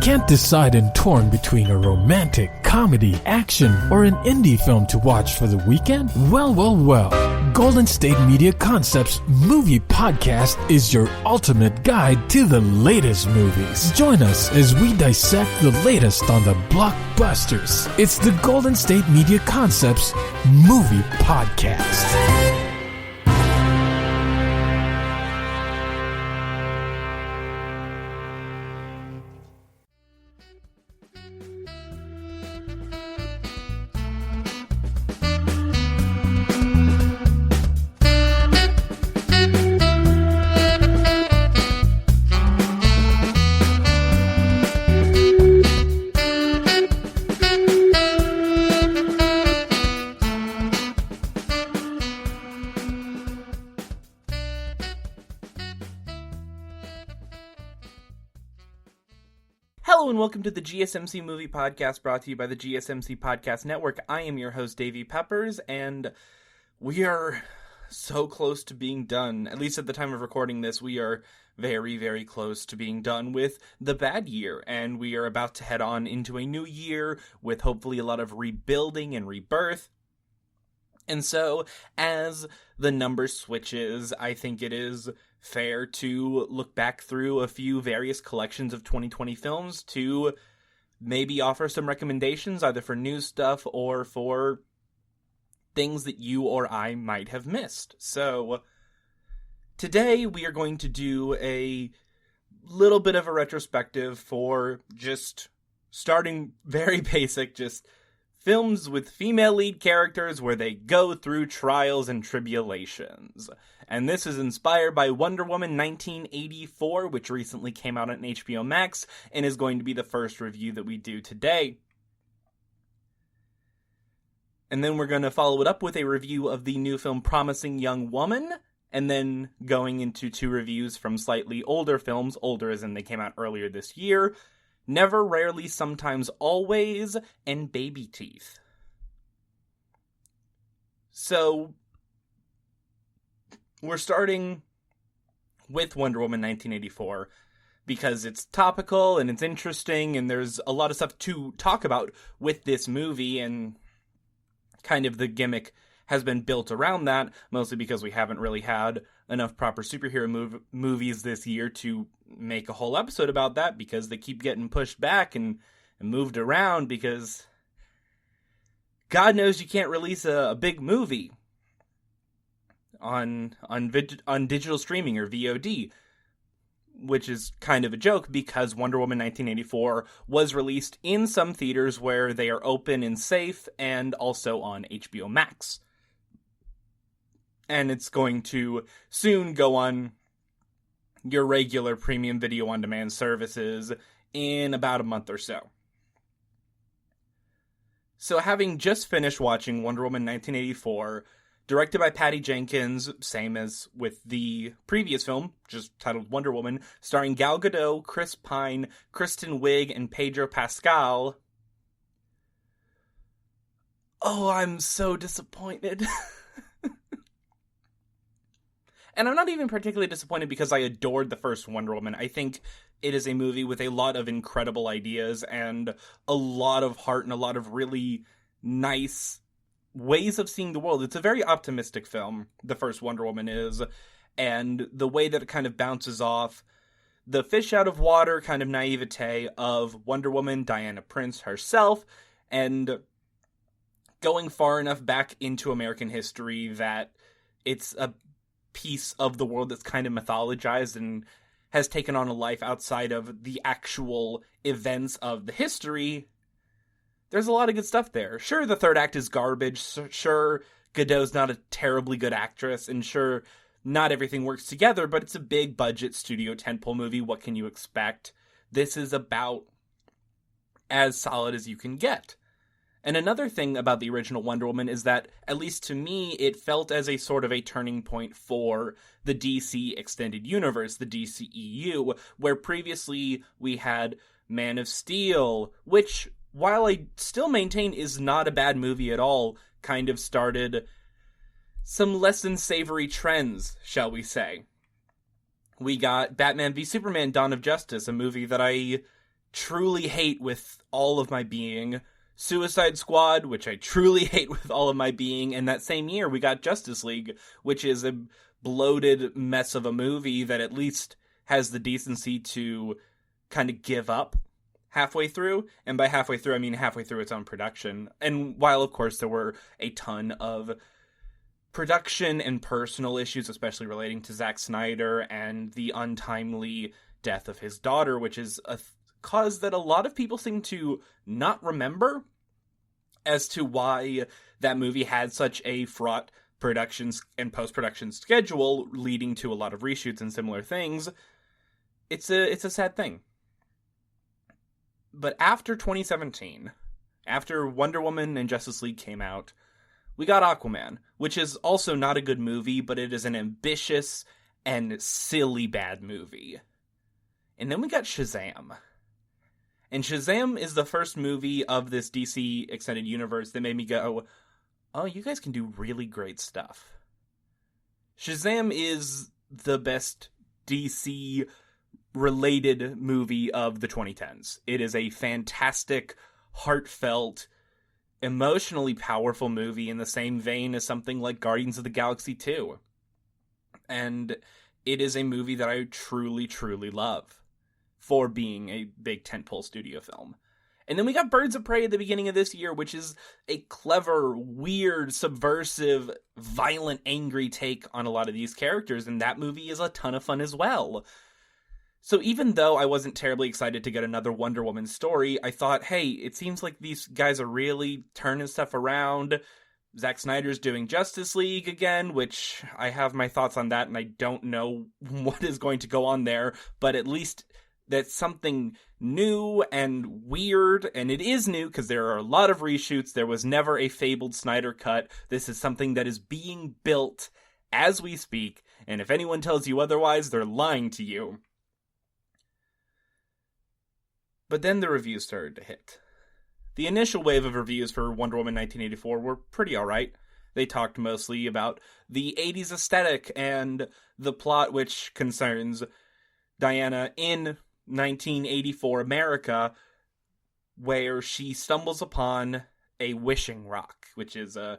Can't decide and torn between a romantic, comedy, action, or an indie film to watch for the weekend? Well. Golden State Media Concepts Movie Podcast is your ultimate guide to the latest movies. Join us as we dissect the latest on the blockbusters. It's the Golden State Media Concepts Movie Podcast. Hello and welcome to the GSMC Movie Podcast, brought to you by the GSMC Podcast Network. I am your host, Davey Peppers, and we are so close to being done. At least at the time of recording this, we are very, very close to being done with the bad year, and we are about to head on into a new year with hopefully a lot of rebuilding and rebirth. And so, as the number switches, I think it is fair to look back through a few various collections of 2020 films to maybe offer some recommendations, either for new stuff or for things that you or I might have missed. So, today we are going to do a little bit of a retrospective for just starting very basic, just films with female lead characters where they go through trials and tribulations. And this is inspired by Wonder Woman 1984, which recently came out on HBO Max, and is going to be the first review that we do today. And then we're going to follow it up with a review of the new film Promising Young Woman, and then going into two reviews from slightly older films, older as in they came out earlier this year, Never, Rarely, Sometimes, Always, and Babyteeth. So, we're starting with Wonder Woman 1984 because it's topical and it's interesting and there's a lot of stuff to talk about with this movie, and kind of the gimmick has been built around that, mostly because we haven't really had enough proper superhero movies this year to make a whole episode about that, because they keep getting pushed back and moved around, because God knows you can't release a big movie on digital streaming or VOD, which is kind of a joke because Wonder Woman 1984 was released in some theaters where they are open and safe, and also on HBO Max. And it's going to soon go on your regular premium video on demand services in about a month or so. So, having just finished watching Wonder Woman 1984, directed by Patty Jenkins, same as with the previous film, just titled Wonder Woman, starring Gal Gadot, Chris Pine, Kristen Wiig, and Pedro Pascal. Oh, I'm so disappointed. And I'm not even particularly disappointed because I adored the first Wonder Woman. I think it is a movie with a lot of incredible ideas and a lot of heart and a lot of really nice ways of seeing the world. It's a very optimistic film, the first Wonder Woman is, and the way that it kind of bounces off the fish out of water kind of naivete of Wonder Woman, Diana Prince herself, and going far enough back into American history that it's a piece of the world that's kind of mythologized and has taken on a life outside of the actual events of the history. There's a lot of good stuff there. Sure, the third act is garbage. Sure, Gadot's not a terribly good actress. And sure, not everything works together, but it's a big budget studio tentpole movie. What can you expect? This is about as solid as you can get. And another thing about the original Wonder Woman is that, at least to me, it felt as a sort of a turning point for the DC Extended Universe, the DCEU, where previously we had Man of Steel, which, while I still maintain is not a bad movie at all, kind of started some less than savory trends, shall we say. We got Batman v Superman: Dawn of Justice, a movie that I truly hate with all of my being, Suicide Squad, which I truly hate with all of my being, and that same year we got Justice League, which is a bloated mess of a movie that at least has the decency to kind of give up halfway through. And by halfway through, I mean halfway through its own production. And while, of course, there were a ton of production and personal issues, especially relating to Zack Snyder and the untimely death of his daughter, which is a cause that a lot of people seem to not remember as to why that movie had such a fraught productions and post-production schedule, leading to a lot of reshoots and similar things. It's a sad thing. But after 2017, after Wonder Woman and Justice League came out, we got Aquaman, which is also not a good movie, but it is an ambitious and silly bad movie. And then we got Shazam. And Shazam is the first movie of this DC Extended Universe that made me go, oh, you guys can do really great stuff. Shazam is the best DC-related movie of the 2010s. It is a fantastic, heartfelt, emotionally powerful movie in the same vein as something like Guardians of the Galaxy 2. And it is a movie that I truly, truly love for being a big tentpole studio film. And then we got Birds of Prey at the beginning of this year, which is a clever, weird, subversive, violent, angry take on a lot of these characters, and that movie is a ton of fun as well. So even though I wasn't terribly excited to get another Wonder Woman story, I thought, hey, it seems like these guys are really turning stuff around. Zack Snyder's doing Justice League again, which I have my thoughts on that, and I don't know what is going to go on there, but at least that's something new and weird, and it is new because there are a lot of reshoots. There was never a fabled Snyder cut. This is something that is being built as we speak, and if anyone tells you otherwise, they're lying to you. But then the reviews started to hit. The initial wave of reviews for Wonder Woman 1984 were pretty alright. They talked mostly about the 80s aesthetic and the plot, which concerns Diana in 1984 America, where she stumbles upon a wishing rock, which is a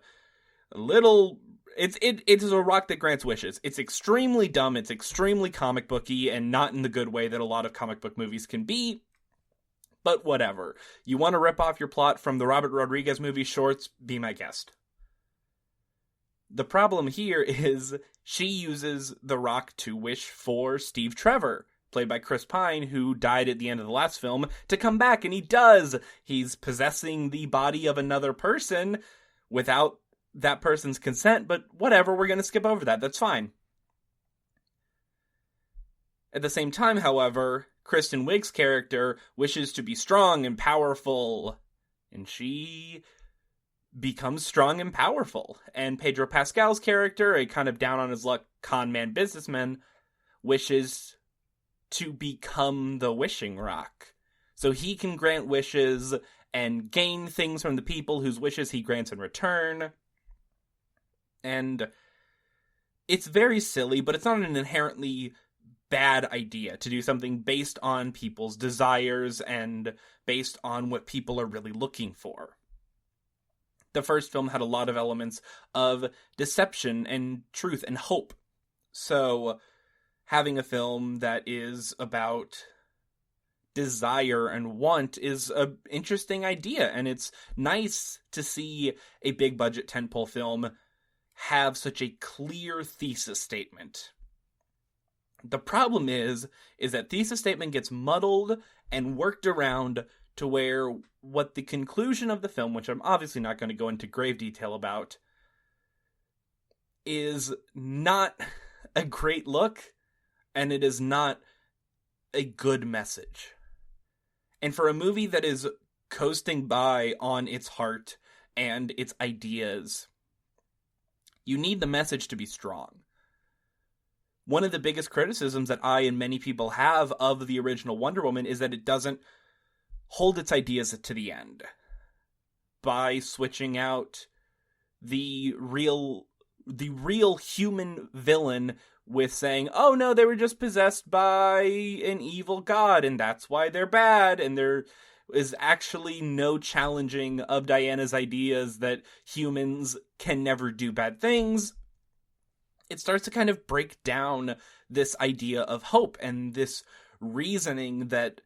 little... It is a rock that grants wishes. It's extremely dumb, it's extremely comic booky, and not in the good way that a lot of comic book movies can be, but whatever. You want to rip off your plot from the Robert Rodriguez movie shorts? Be my guest. The problem here is she uses the rock to wish for Steve Trevor, played by Chris Pine, who died at the end of the last film, to come back, and he does. He's possessing the body of another person without that person's consent, but whatever, we're going to skip over that. That's fine. At the same time, however, Kristen Wiig's character wishes to be strong and powerful, and she becomes strong and powerful. And Pedro Pascal's character, a kind of down-on-his-luck con-man businessman, wishes to become the wishing rock. So he can grant wishes and gain things from the people whose wishes he grants in return. And it's very silly, but it's not an inherently bad idea to do something based on people's desires and based on what people are really looking for. The first film had a lot of elements of deception and truth and hope. So having a film that is about desire and want is an interesting idea, and it's nice to see a big budget tentpole film have such a clear thesis statement. The problem is that thesis statement gets muddled and worked around to where what the conclusion of the film, which I'm obviously not going to go into grave detail about, is not a great look, and it is not a good message. And for a movie that is coasting by on its heart and its ideas, you need the message to be strong. One of the biggest criticisms that I and many people have of the original Wonder Woman is that it doesn't hold its ideas to the end by switching out the real human villain with saying, oh no, they were just possessed by an evil god, and that's why they're bad, and there is actually no challenging of Diana's ideas that humans can never do bad things. It starts to kind of break down this idea of hope and this reasoning that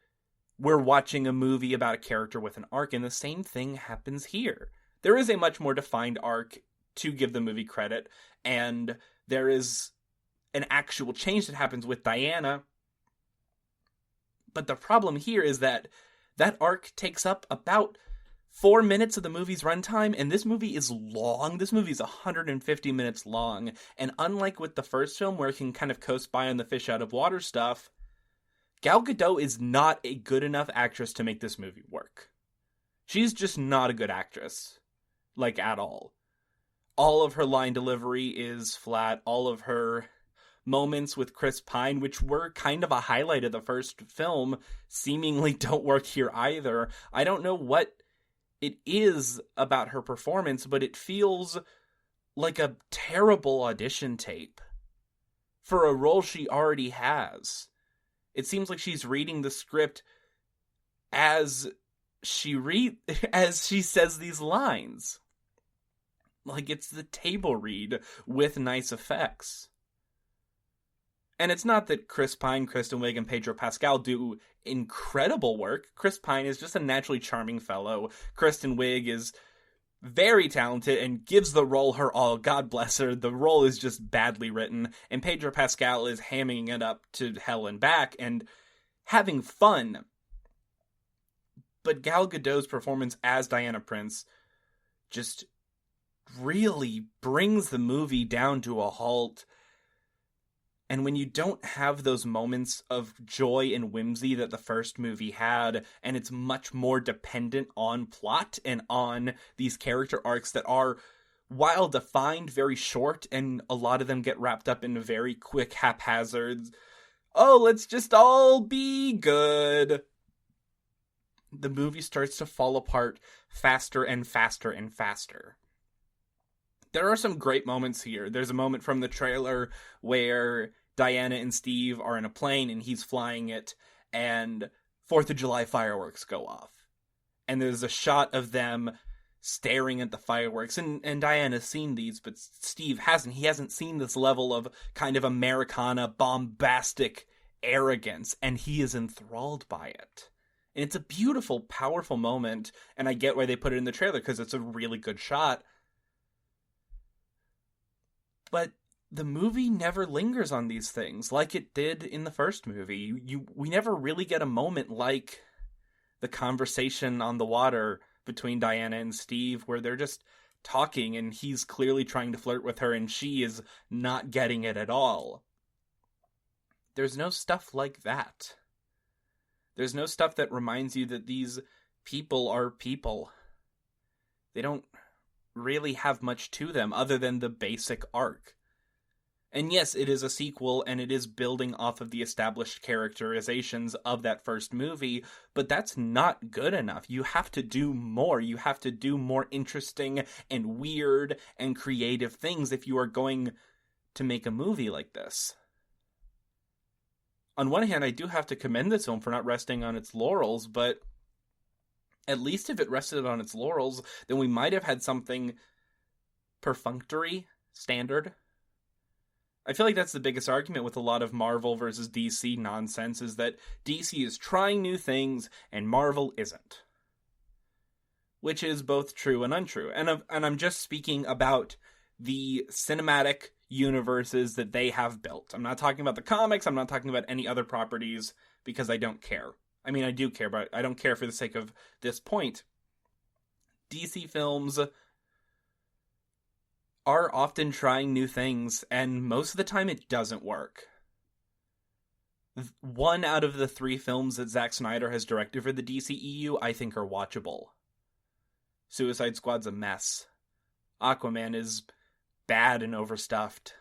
we're watching a movie about a character with an arc, and the same thing happens here. There is a much more defined arc, to give the movie credit, and there is an actual change that happens with Diana. But the problem here is that that arc takes up about 4 minutes of the movie's runtime, and this movie is long. This movie is 150 minutes long, and unlike with the first film, where it can kind of coast by on the fish out of water stuff, Gal Gadot is not a good enough actress to make this movie work. She's just not a good actress. Like, at all. All of her line delivery is flat. All of her moments with Chris Pine, which were kind of a highlight of the first film, seemingly don't work here either. I don't know what it is about her performance, but it feels like a terrible audition tape for a role she already has. It seems like she's reading the script as she says these lines. Like it's the table read with nice effects. And it's not that Chris Pine, Kristen Wiig, and Pedro Pascal do incredible work. Chris Pine is just a naturally charming fellow. Kristen Wiig is very talented and gives the role her all. God bless her. The role is just badly written. And Pedro Pascal is hamming it up to hell and back and having fun. But Gal Gadot's performance as Diana Prince just really brings the movie down to a halt. And when you don't have those moments of joy and whimsy that the first movie had, and it's much more dependent on plot and on these character arcs that are, while defined, very short, and a lot of them get wrapped up in very quick haphazards, oh, let's just all be good, the movie starts to fall apart faster and faster and faster. There are some great moments here. There's a moment from the trailer where Diana and Steve are in a plane and he's flying it, and 4th of July fireworks go off. And there's a shot of them staring at the fireworks, and Diana's seen these, but Steve hasn't. He hasn't seen this level of kind of Americana, bombastic arrogance, and he is enthralled by it. And it's a beautiful, powerful moment, and I get why they put it in the trailer, because it's a really good shot. But the movie never lingers on these things like it did in the first movie. We never really get a moment like the conversation on the water between Diana and Steve, where they're just talking and he's clearly trying to flirt with her and she is not getting it at all. There's no stuff like that. There's no stuff that reminds you that these people are people. They don't really have much to them other than the basic arc. And yes, it is a sequel, and it is building off of the established characterizations of that first movie, but that's not good enough. You have to do more. You have to do more interesting and weird and creative things if you are going to make a movie like this. On one hand, I do have to commend this film for not resting on its laurels, but at least if it rested on its laurels, then we might have had something perfunctory, standard. I feel like that's the biggest argument with a lot of Marvel versus DC nonsense, is that DC is trying new things and Marvel isn't. Which is both true and untrue. And I'm just speaking about the cinematic universes that they have built. I'm not talking about the comics, I'm not talking about any other properties, because I don't care. I mean, I do care, but I don't care for the sake of this point. DC films are often trying new things, and most of the time it doesn't work. 1 out of the 3 films that Zack Snyder has directed for the DCEU, I think, are watchable. Suicide Squad's a mess. Aquaman is bad and overstuffed.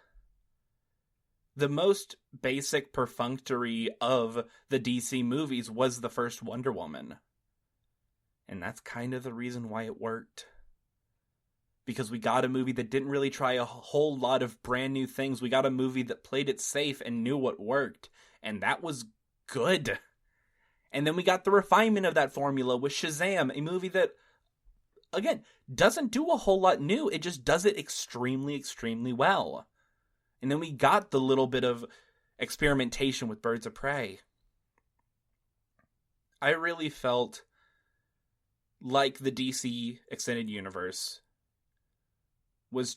The most basic perfunctory of the DC movies was the first Wonder Woman. And that's kind of the reason why it worked. because we got a movie that didn't really try a whole lot of brand new things. We got a movie that played it safe and knew what worked, and that was good. And then we got the refinement of that formula with Shazam, a movie that, again, doesn't do a whole lot new. It just does it extremely, extremely well. And then we got the little bit of experimentation with Birds of Prey. I really felt like the DC Extended Universe was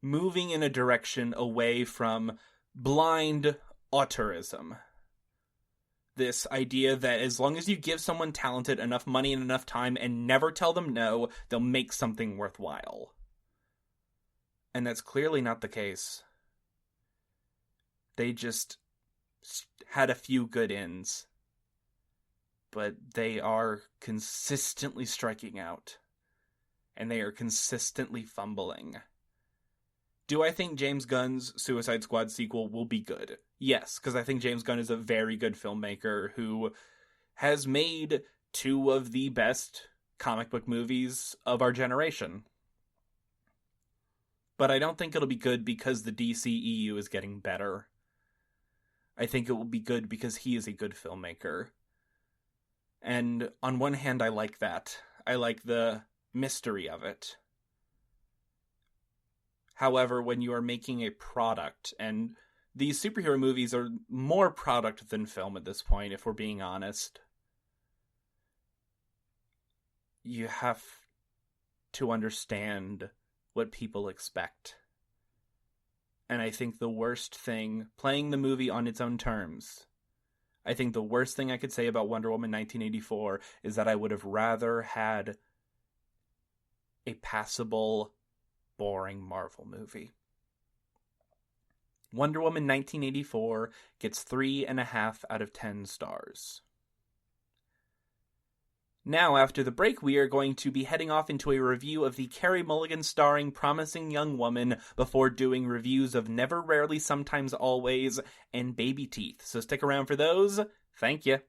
moving in a direction away from blind auteurism. This idea that as long as you give someone talented enough money and enough time and never tell them no, they'll make something worthwhile. And that's clearly not the case. They just had a few good ends. But they are consistently striking out. And they are consistently fumbling. Do I think James Gunn's Suicide Squad sequel will be good? Yes, because I think James Gunn is a very good filmmaker who has made two of the best comic book movies of our generation. But I don't think it'll be good because the DCEU is getting better. I think it will be good because he is a good filmmaker. And on one hand, I like that. I like the mystery of it. However, when you are making a product, and these superhero movies are more product than film at this point, if we're being honest, you have to understand what people expect. And I think the worst thing, playing the movie on its own terms, I think the worst thing I could say about Wonder Woman 1984 is that I would have rather had a passable, boring Marvel movie. Wonder Woman 1984 gets 3.5 out of 10 stars. Now, after the break, we are going to be heading off into a review of the Carey Mulligan starring Promising Young Woman before doing reviews of Never, Rarely, Sometimes, Always and Babyteeth. So stick around for those. Thank you.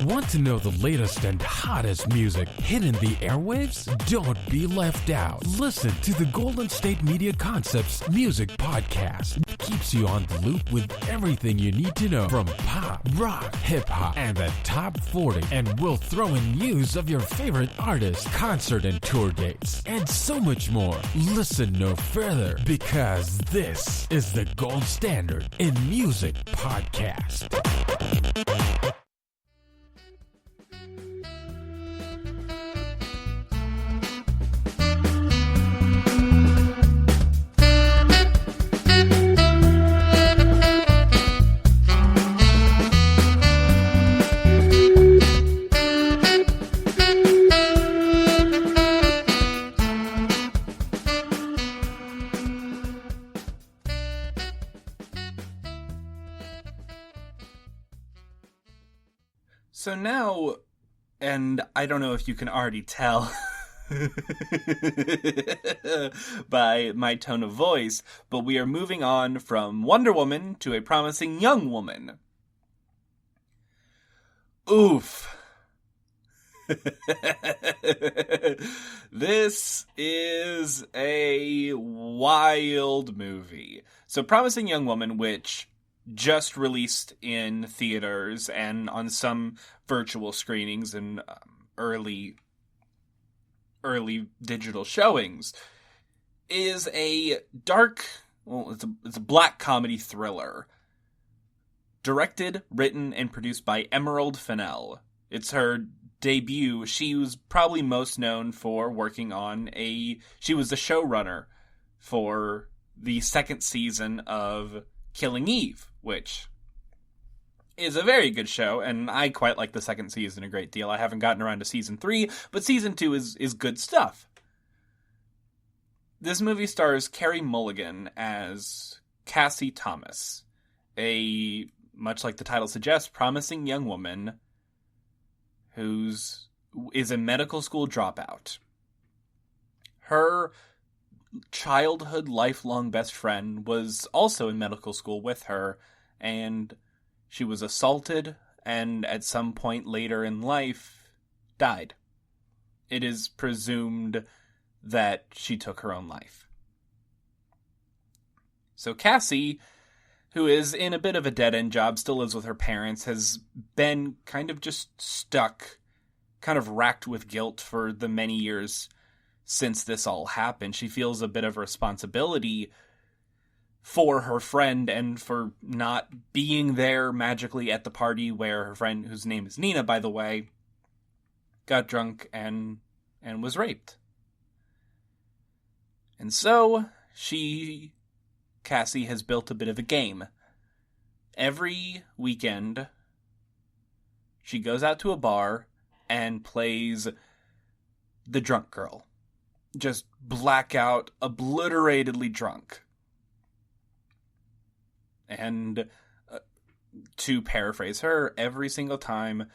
Want to know the latest and hottest music hitting the airwaves? Don't be left out. Listen to the Golden State Media Concepts Music Podcast. It keeps you on the loop with everything you need to know from pop, rock, hip-hop, and the top 40. And we'll throw in news of your favorite artists, concert and tour dates, and so much more. Listen no further, because this is the gold standard in music podcast. So now, and I don't know if you can already tell by my tone of voice, but we are moving on from Wonder Woman to a Promising Young Woman. Oof. This is a wild movie. So Promising Young Woman, which just released in theaters and on some virtual screenings and early digital showings, is a dark, it's a black comedy thriller. Directed, written, and produced by Emerald Fennell. It's her debut. She was probably most known for working on she was the showrunner for the second season of Killing Eve, which is a very good show, and I quite like the second season a great deal. I haven't gotten around to season 3, but season 2 is good stuff. This movie stars Carey Mulligan as Cassie Thomas, much like the title suggests, promising young woman who is a medical school dropout. Her childhood, lifelong best friend was also in medical school with her, and she was assaulted, and at some point later in life, died. it is presumed that she took her own life. So Cassie, who is in a bit of a dead-end job, still lives with her parents, has been kind of just stuck, kind of racked with guilt for the many years since this all happened. She feels a bit of responsibility for her friend and for not being there magically at the party where her friend, whose name is Nina, by the way, got drunk and was raped. And so Cassie has built a bit of a game. Every weekend, she goes out to a bar and plays the drunk girl. Just blackout, obliteratedly drunk. And to paraphrase her, every single time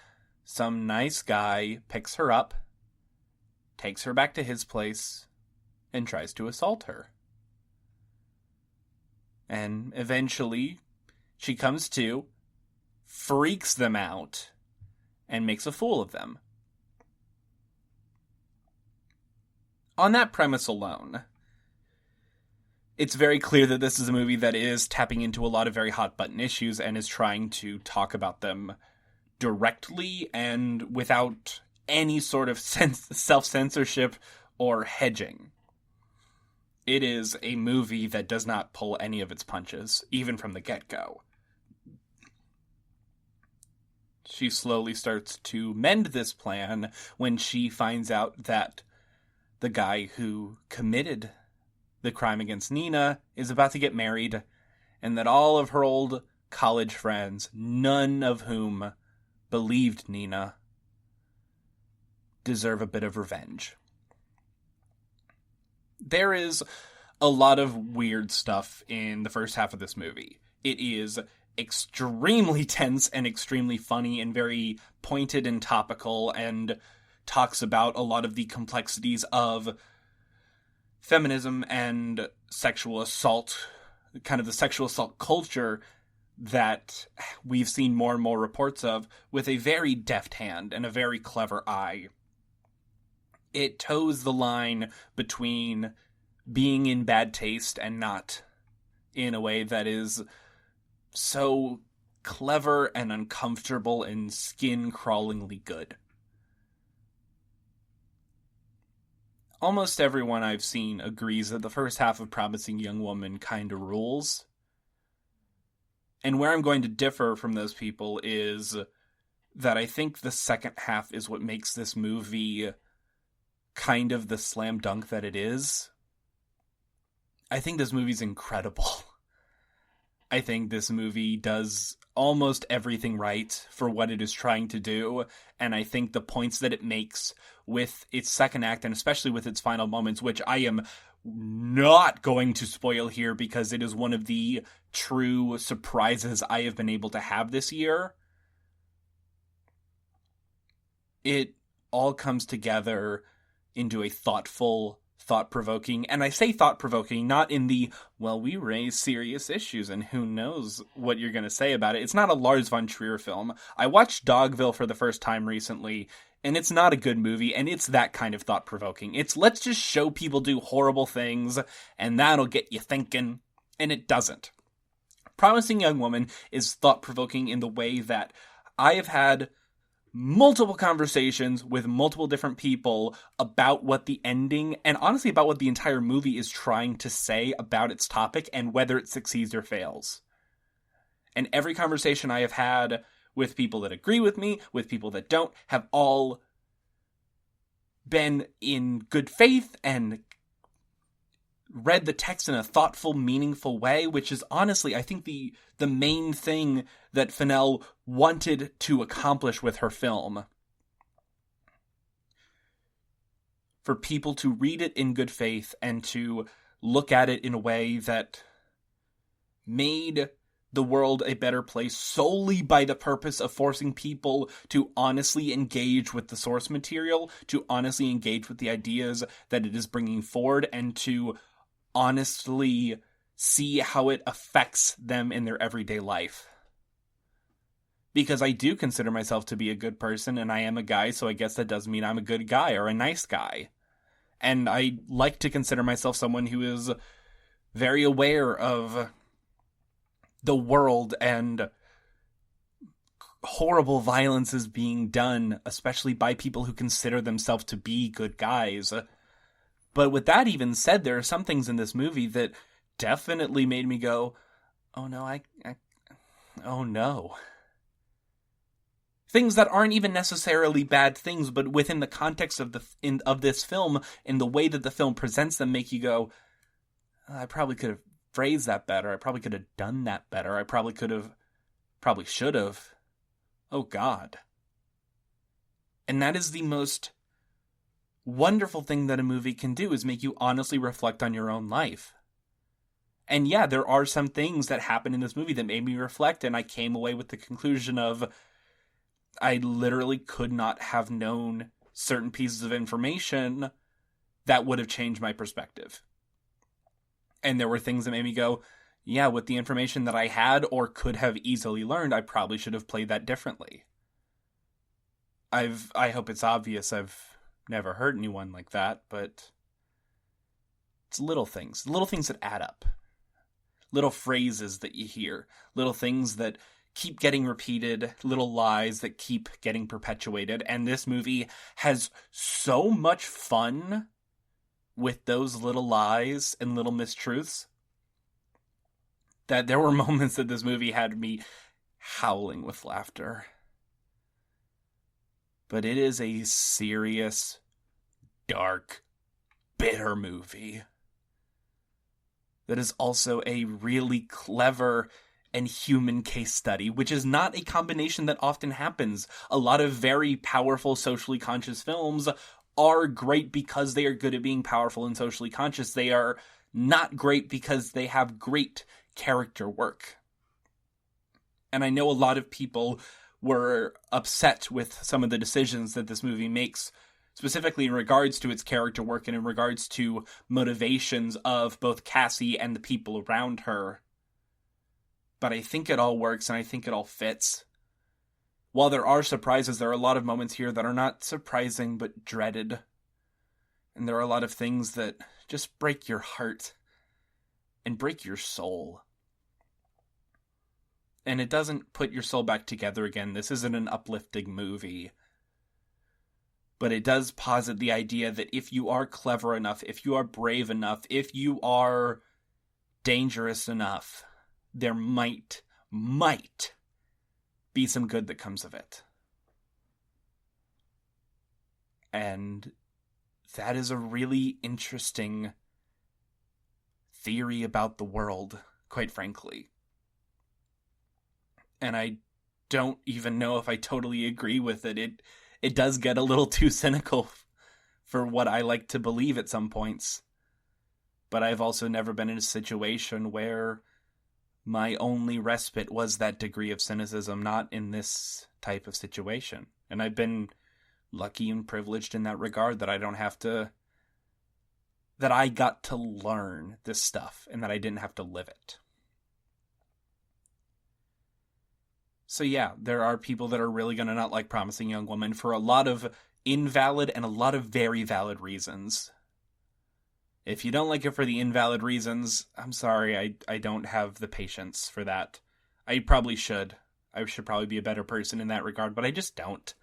some nice guy picks her up, takes her back to his place, and tries to assault her. And eventually, she comes to, freaks them out, and makes a fool of them. On that premise alone, it's very clear that this is a movie that is tapping into a lot of very hot-button issues and is trying to talk about them directly and without any sort of self-censorship or hedging. It is a movie that does not pull any of its punches, even from the get-go. She slowly starts to mend this plan when she finds out that the guy who committed the crime against Nina is about to get married, and that all of her old college friends, none of whom believed Nina, deserve a bit of revenge. There is a lot of weird stuff in the first half of this movie. It is extremely tense and extremely funny and very pointed and topical, and talks about a lot of the complexities of feminism and sexual assault, kind of the sexual assault culture that we've seen more and more reports of, with a very deft hand and a very clever eye. It toes the line between being in bad taste and not, in a way that is so clever and uncomfortable and skin-crawlingly good. Almost everyone I've seen agrees that the first half of Promising Young Woman kinda rules. And where I'm going to differ from those people is that I think the second half is what makes this movie kind of the slam dunk that it is. I think this movie's incredible. I think this movie does almost everything right for what it is trying to do, and I think the points that it makes with its second act, and especially with its final moments, which I am not going to spoil here because it is one of the true surprises I have been able to have this year, it all comes together into a thoughtful, thought-provoking, and I say thought-provoking not in the, well, we raise serious issues and who knows what you're going to say about it. It's not a Lars von Trier film. I watched Dogville for the first time recently, and it's not a good movie, and it's that kind of thought-provoking. It's let's just show people do horrible things, and that'll get you thinking, and it doesn't. Promising Young Woman is thought-provoking in the way that I have had multiple conversations with multiple different people about what the ending, and honestly about what the entire movie is trying to say about its topic and whether it succeeds or fails. And every conversation I have had with people that agree with me, with people that don't, have all been in good faith and read the text in a thoughtful, meaningful way, which is honestly, I think, the main thing that Fennell wanted to accomplish with her film. For people to read it in good faith and to look at it in a way that made the world a better place solely by the purpose of forcing people to honestly engage with the source material, to honestly engage with the ideas that it is bringing forward, and to honestly see how it affects them in their everyday life. Because I do consider myself to be a good person, and I am a guy, so I guess that does mean I'm a good guy or a nice guy. And I like to consider myself someone who is very aware of the world and horrible violence is being done, especially by people who consider themselves to be good guys. But with that even said, there are some things in this movie that definitely made me go, oh no, oh no. Things that aren't even necessarily bad things, but within the context of this film and the way that the film presents them, make you go, I probably could have phrased that better. I probably could have done that better. I probably should have. Oh God. And that is the most wonderful thing that a movie can do, is make you honestly reflect on your own life. And yeah, there are some things that happen in this movie that made me reflect, and I came away with the conclusion of, I literally could not have known certain pieces of information that would have changed my perspective. And there were things that made me go, yeah, with the information that I had or could have easily learned, I probably should have played that differently. I hope it's obvious I've never hurt anyone like that, but it's little things that add up. Little phrases that you hear, little things that keep getting repeated, little lies that keep getting perpetuated, and this movie has so much fun with those little lies and little mistruths that there were moments that this movie had me howling with laughter. But it is a serious, dark, bitter movie that is also a really clever and human case study, which is not a combination that often happens. A lot of very powerful, socially conscious films are great because they are good at being powerful and socially conscious. They are not great because they have great character work. And I know a lot of people were upset with some of the decisions that this movie makes, specifically in regards to its character work and in regards to motivations of both Cassie and the people around her. But I think it all works, and I think it all fits. While there are surprises, there are a lot of moments here that are not surprising, but dreaded. And there are a lot of things that just break your heart and break your soul. And it doesn't put your soul back together again. This isn't an uplifting movie. But it does posit the idea that if you are clever enough, if you are brave enough, if you are dangerous enough, there might be some good that comes of it. And that is a really interesting theory about the world, quite frankly. And I don't even know if I totally agree with it. It does get a little too cynical for what I like to believe at some points. But I've also never been in a situation where my only respite was that degree of cynicism, not in this type of situation. And I've been lucky and privileged in that regard, that I got to learn this stuff and that I didn't have to live it. So yeah, there are people that are really going to not like Promising Young Woman for a lot of invalid and a lot of very valid reasons. If you don't like it for the invalid reasons, I'm sorry, I don't have the patience for that. I probably should. I should probably be a better person in that regard, but I just don't.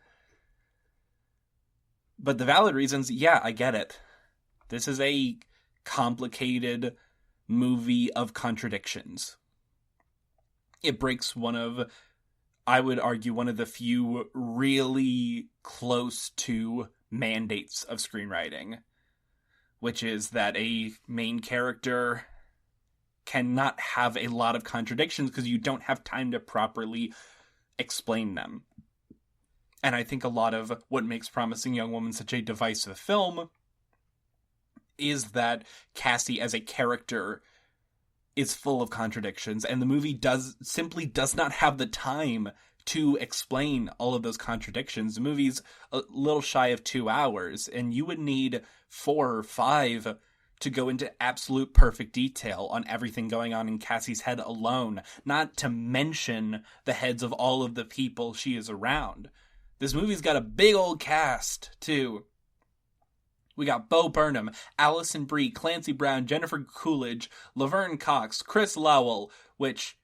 But the valid reasons, yeah, I get it. This is a complicated movie of contradictions. It breaks I would argue, one of the few really close to mandates of screenwriting, which is that a main character cannot have a lot of contradictions because you don't have time to properly explain them. And I think a lot of what makes Promising Young Woman such a divisive film is that Cassie as a character is full of contradictions, and the movie simply does not have the time to explain all of those contradictions. The movie's a little shy of 2 hours, and you would need 4 or 5 to go into absolute perfect detail on everything going on in Cassie's head alone, not to mention the heads of all of the people she is around. This movie's got a big old cast, too. We got Bo Burnham, Allison Brie, Clancy Brown, Jennifer Coolidge, Laverne Cox, Chris Lowell, which,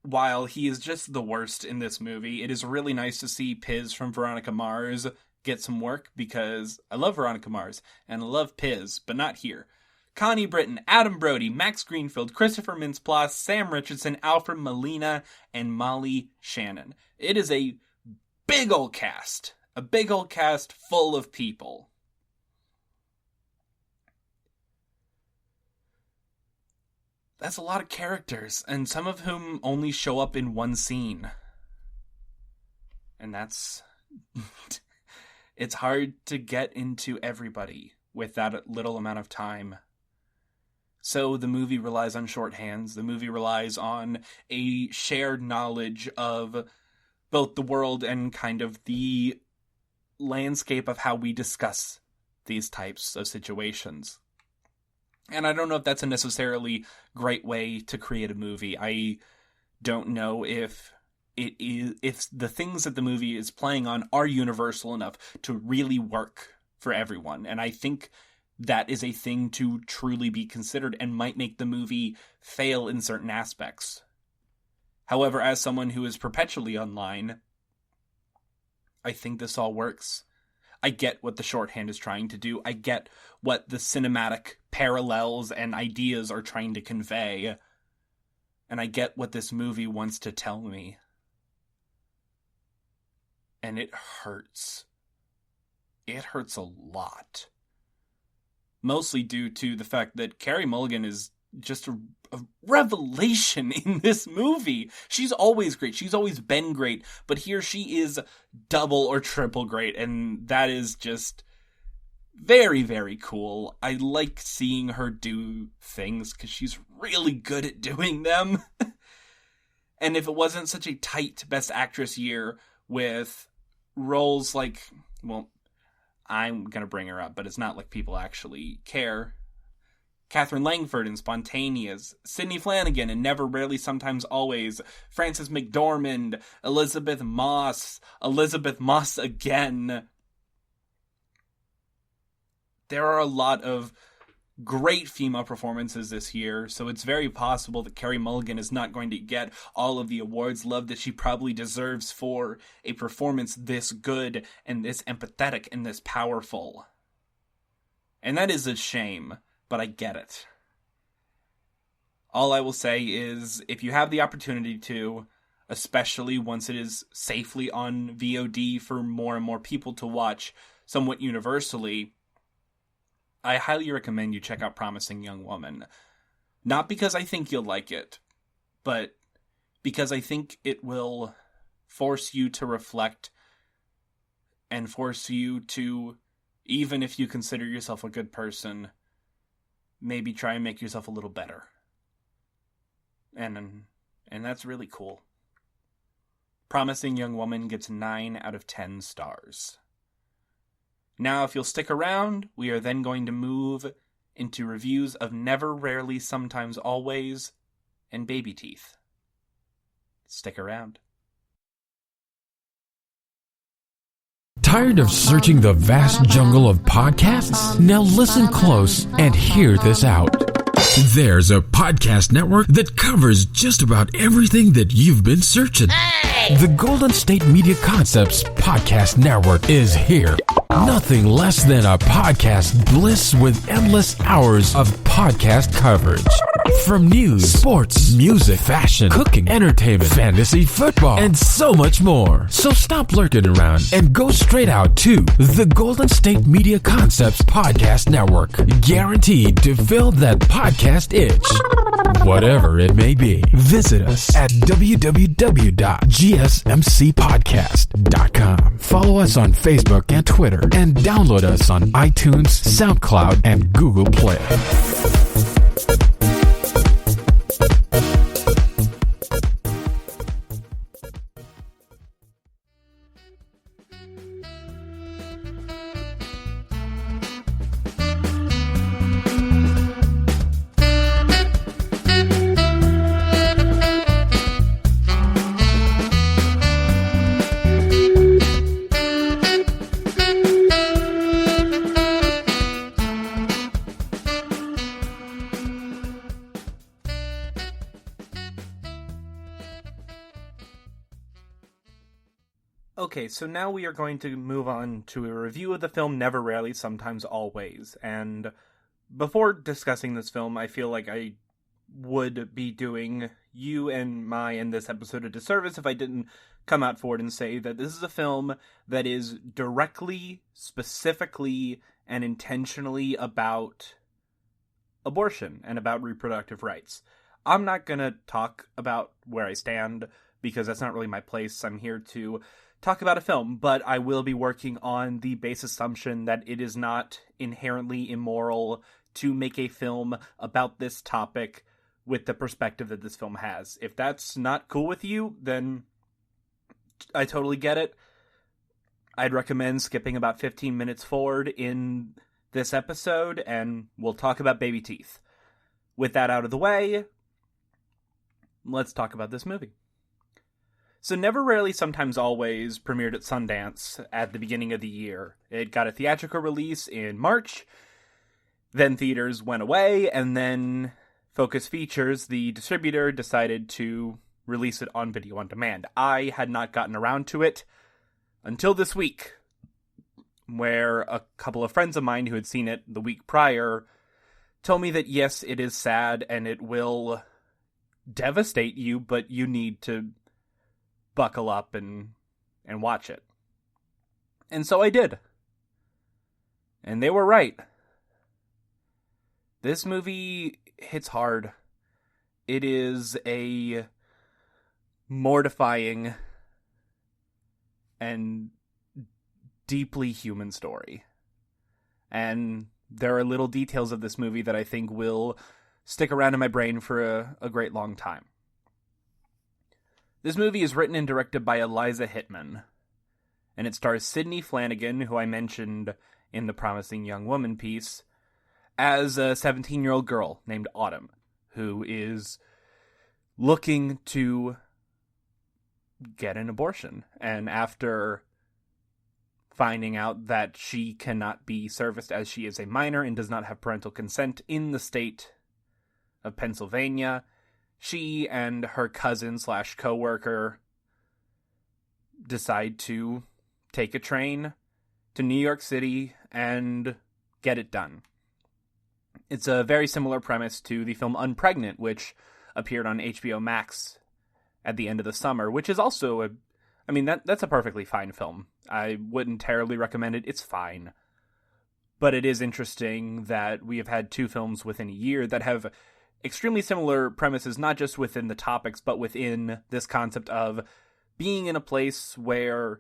while he is just the worst in this movie, it is really nice to see Piz from Veronica Mars get some work, because I love Veronica Mars, and I love Piz, but not here. Connie Britton, Adam Brody, Max Greenfield, Christopher Mintz-Plasse, Sam Richardson, Alfred Molina, and Molly Shannon. It is a big old cast. A big old cast full of people. That's a lot of characters, and some of whom only show up in one scene. And that's... It's hard to get into everybody with that little amount of time. So the movie relies on shorthands. The movie relies on a shared knowledge of both the world and kind of the landscape of how we discuss these types of situations. And I don't know if that's a necessarily great way to create a movie. I don't know if the things that the movie is playing on are universal enough to really work for everyone. And I think that is a thing to truly be considered and might make the movie fail in certain aspects. However, as someone who is perpetually online, I think this all works. I get what the shorthand is trying to do. I get what the cinematic parallels and ideas are trying to convey. And I get what this movie wants to tell me. And it hurts. It hurts a lot. Mostly due to the fact that Carey Mulligan is just a revelation in this movie. She's always great. She's always been great. But here she is double or triple great. And that is just very, very cool. I like seeing her do things because she's really good at doing them. And if it wasn't such a tight Best Actress year with roles like, well, I'm going to bring her up, but it's not like people actually care. Catherine Langford in Spontaneous, Sidney Flanigan in Never, Rarely, Sometimes, Always, Frances McDormand, Elizabeth Moss again. There are a lot of great female performances this year, so it's very possible that Carey Mulligan is not going to get all of the awards love that she probably deserves for a performance this good and this empathetic and this powerful. And that is a shame, but I get it. All I will say is, if you have the opportunity to, especially once it is safely on VOD for more and more people to watch somewhat universally, I highly recommend you check out Promising Young Woman. Not because I think you'll like it, but because I think it will force you to reflect and force you to, even if you consider yourself a good person, maybe try and make yourself a little better. And that's really cool. Promising Young Woman gets 9 out of 10 stars. Now, if you'll stick around, we are then going to move into reviews of Never, Rarely, Sometimes, Always, and Babyteeth. Stick around. Tired of searching the vast jungle of podcasts? Now listen close and hear this out. There's a podcast network that covers just about everything that you've been searching. Hey! The Golden State Media Concepts Podcast Network is here. Nothing less than a podcast bliss with endless hours of podcast coverage. From news, sports, music, fashion, cooking, entertainment, fantasy, football, and so much more. So stop lurking around and go straight out to the Golden State Media Concepts Podcast Network. Guaranteed to fill that podcast itch. Whatever it may be. Visit us at www.gsmcpodcast.com. Follow us on Facebook and Twitter, and download us on iTunes, SoundCloud, and Google Play. Okay, so now we are going to move on to a review of the film Never, Rarely, Sometimes, Always. And before discussing this film, I feel like I would be doing you and this episode a disservice if I didn't come out forward and say that this is a film that is directly, specifically, and intentionally about abortion and about reproductive rights. I'm not going to talk about where I stand because that's not really my place. I'm here to talk about a film, but I will be working on the base assumption that it is not inherently immoral to make a film about this topic with the perspective that this film has. If that's not cool with you, then I totally get it. I'd recommend skipping about 15 minutes forward in this episode, and we'll talk about Babyteeth. With that out of the way, let's talk about this movie. So Never, Rarely, Sometimes, Always premiered at Sundance at the beginning of the year. It got a theatrical release in March, then theaters went away, and then Focus Features, the distributor, decided to release it on video on demand. I had not gotten around to it until this week, where a couple of friends of mine who had seen it the week prior told me that yes, it is sad and it will devastate you, but you need to buckle up and watch it. And so I did. And they were right. This movie hits hard. It is a mortifying and deeply human story. And there are little details of this movie that I think will stick around in my brain for a great long time. This movie is written and directed by Eliza Hittman, and it stars Sydney Flanagan, who I mentioned in the Promising Young Woman piece, as a 17-year-old girl named Autumn, who is looking to get an abortion. And after finding out that she cannot be serviced as she is a minor and does not have parental consent in the state of Pennsylvania, she and her cousin/co-worker decide to take a train to New York City and get it done. It's a very similar premise to the film Unpregnant, which appeared on HBO Max at the end of the summer, which is also that's a perfectly fine film. I wouldn't terribly recommend it. It's fine. But it is interesting that we have had two films within a year that have extremely similar premises, not just within the topics, but within this concept of being in a place where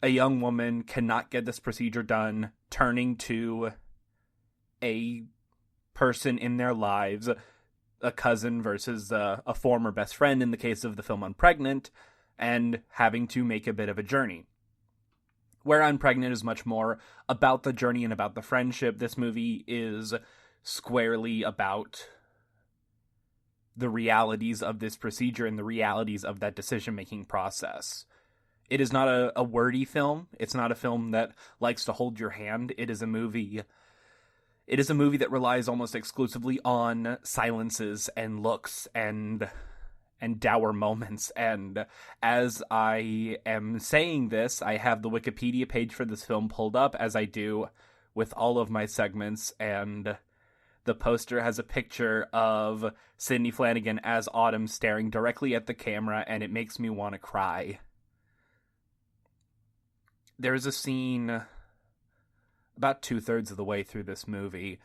a young woman cannot get this procedure done, turning to a person in their lives, a cousin versus a former best friend in the case of the film Unpregnant, and having to make a bit of a journey. Where Unpregnant is much more about the journey and about the friendship, this movie is squarely about the realities of this procedure and the realities of that decision-making process. It is not a wordy film. It's not a film that likes to hold your hand. It is a movie that relies almost exclusively on silences and looks and dour moments. And as I am saying this, I have the Wikipedia page for this film pulled up, as I do with all of my segments, and the poster has a picture of Sydney Flanagan as Autumn staring directly at the camera, and it makes me want to cry. There's a scene about 2/3 of the way through this movie,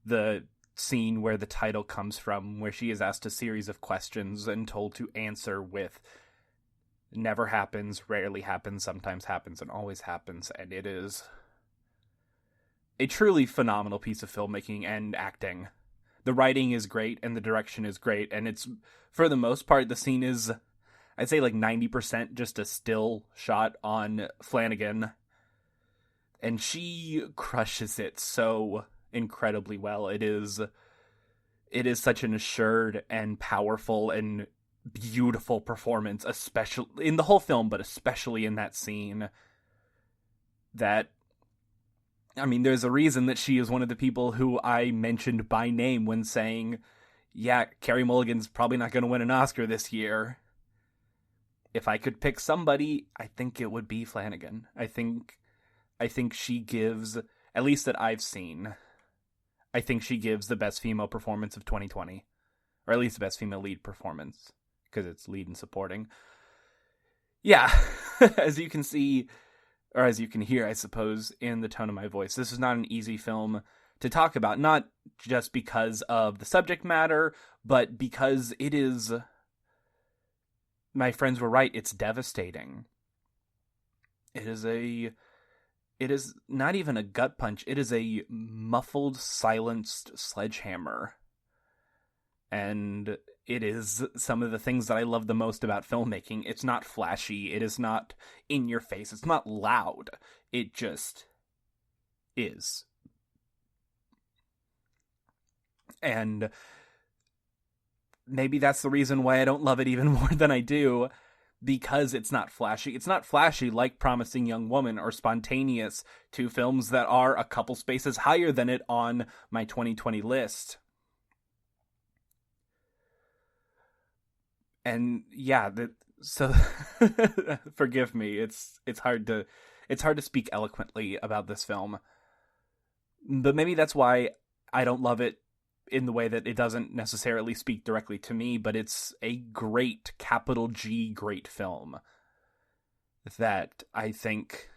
the scene where the title comes from, where she is asked a series of questions and told to answer with never happens, rarely happens, sometimes happens, and always happens. And it is a truly phenomenal piece of filmmaking and acting. The writing is great and the direction is great, and it's, for the most part, the scene is, I'd say, like 90% just a still shot on Flanagan, and she crushes it so incredibly well. It is such an assured and powerful and beautiful performance, especially in the whole film, but especially in that scene. There's a reason that she is one of the people who I mentioned by name when saying, yeah, Carey Mulligan's probably not going to win an Oscar this year. if I could pick somebody, I think it would be Flanagan. I think she gives, at least that I've seen, I think she gives the best female performance of 2020. Or at least the best female lead performance, because it's lead and supporting. Yeah, as you can see, or as you can hear, I suppose, in the tone of my voice, this is not an easy film to talk about. Not just because of the subject matter, but because it is, my friends were right, it's devastating. It is not even a gut punch, it is a muffled, silenced sledgehammer. And it is some of the things that I love the most about filmmaking. It's not flashy. It is not in your face. It's not loud. It just is. And maybe that's the reason why I don't love it even more than I do, because it's not flashy. It's not flashy like Promising Young Woman or Spontaneous, two films that are a couple spaces higher than it on my 2020 list. And yeah, so forgive me. It's hard to speak eloquently about this film. But maybe that's why I don't love it in the way that it doesn't necessarily speak directly to me, but it's a great, capital G, great film that I think,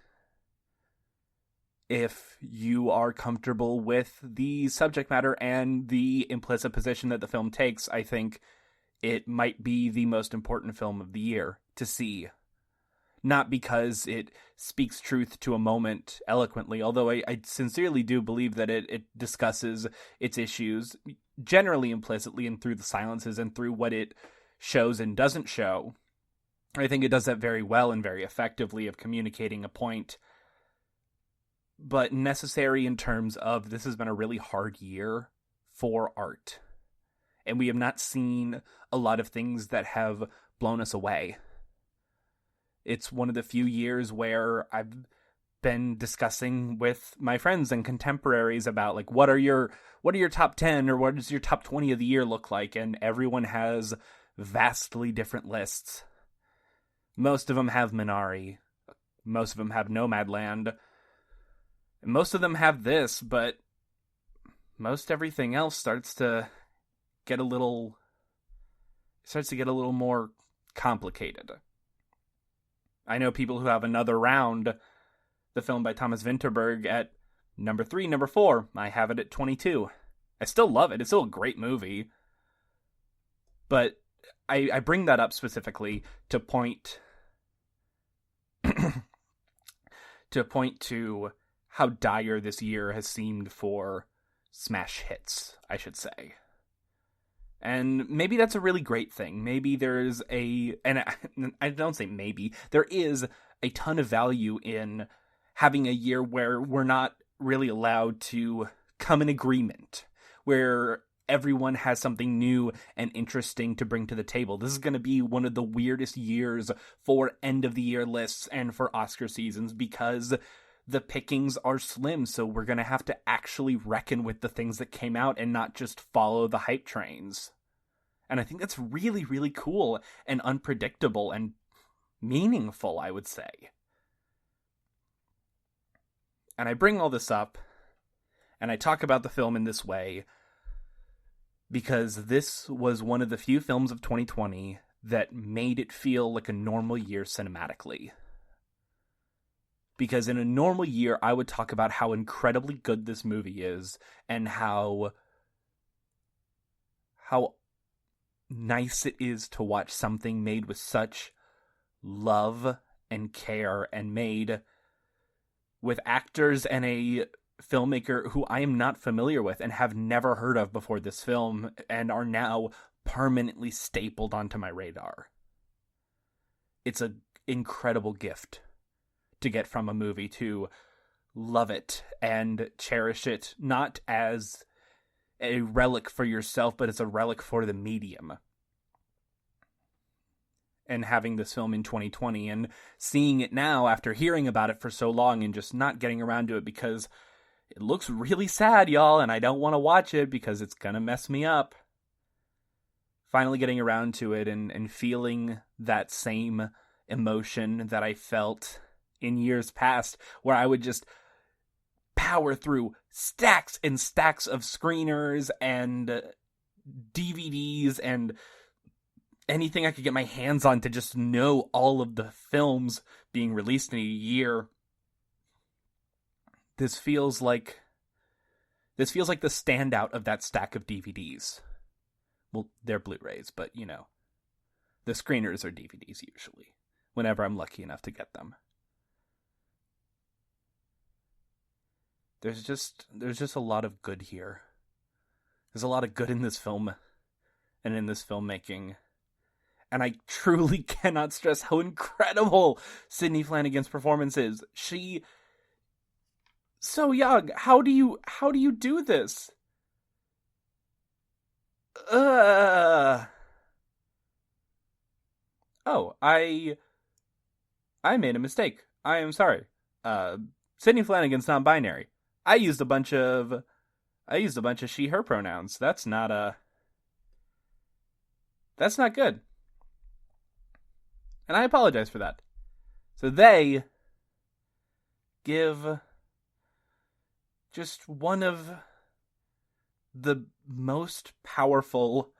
if you are comfortable with the subject matter and the implicit position that the film takes, I think it might be the most important film of the year to see. Not because it speaks truth to a moment eloquently, although I sincerely do believe that it discusses its issues generally implicitly and through the silences and through what it shows and doesn't show. I think it does that very well and very effectively of communicating a point, but necessary in terms of this has been a really hard year for art. And we have not seen a lot of things that have blown us away. It's one of the few years where I've been discussing with my friends and contemporaries about, like, what are your top 10 or what does your top 20 of the year look like? And everyone has vastly different lists. Most of them have Minari. Most of them have Nomadland. Most of them have this, but most everything else starts to get a little more complicated. I know people who have Another Round, the film by Thomas Vinterberg, at number 3, number 4. I have it at 22. I still love it. It's still a great movie. But I bring that up specifically to point to how dire this year has seemed for smash hits, I should say. And maybe that's a really great thing. Maybe there's and I don't say maybe, there is a ton of value in having a year where we're not really allowed to come in agreement, where everyone has something new and interesting to bring to the table. This is going to be one of the weirdest years for end of the year lists and for Oscar seasons because the pickings are slim, so we're going to have to actually reckon with the things that came out and not just follow the hype trains. And I think that's really, really cool and unpredictable and meaningful, I would say. And I bring all this up, and I talk about the film in this way, because this was one of the few films of 2020 that made it feel like a normal year cinematically. Because in a normal year, I would talk about how incredibly good this movie is, and how nice it is to watch something made with such love and care, and made with actors and a filmmaker who I am not familiar with and have never heard of before this film, and are now permanently stapled onto my radar. It's an incredible gift to get from a movie, to love it and cherish it, not as a relic for yourself, but as a relic for the medium. And having this film in 2020 and seeing it now after hearing about it for so long and just not getting around to it because it looks really sad, y'all, and I don't want to watch it because it's gonna mess me up. Finally getting around to it and feeling that same emotion that I felt in years past, where I would just power through stacks and stacks of screeners and DVDs and anything I could get my hands on to just know all of the films being released in a year. This feels like the standout of that stack of DVDs. Well, they're Blu-rays, but the screeners are DVDs usually, whenever I'm lucky enough to get them. There's just a lot of good here. There's a lot of good in this film and in this filmmaking. And I truly cannot stress how incredible Sydney Flanagan's performance is. She so young. How do you do this? Oh, I made a mistake. I am sorry. Sydney Flanagan's non-binary. I used a bunch of she, her pronouns. That's not good. And I apologize for that. So they give just one of the most powerful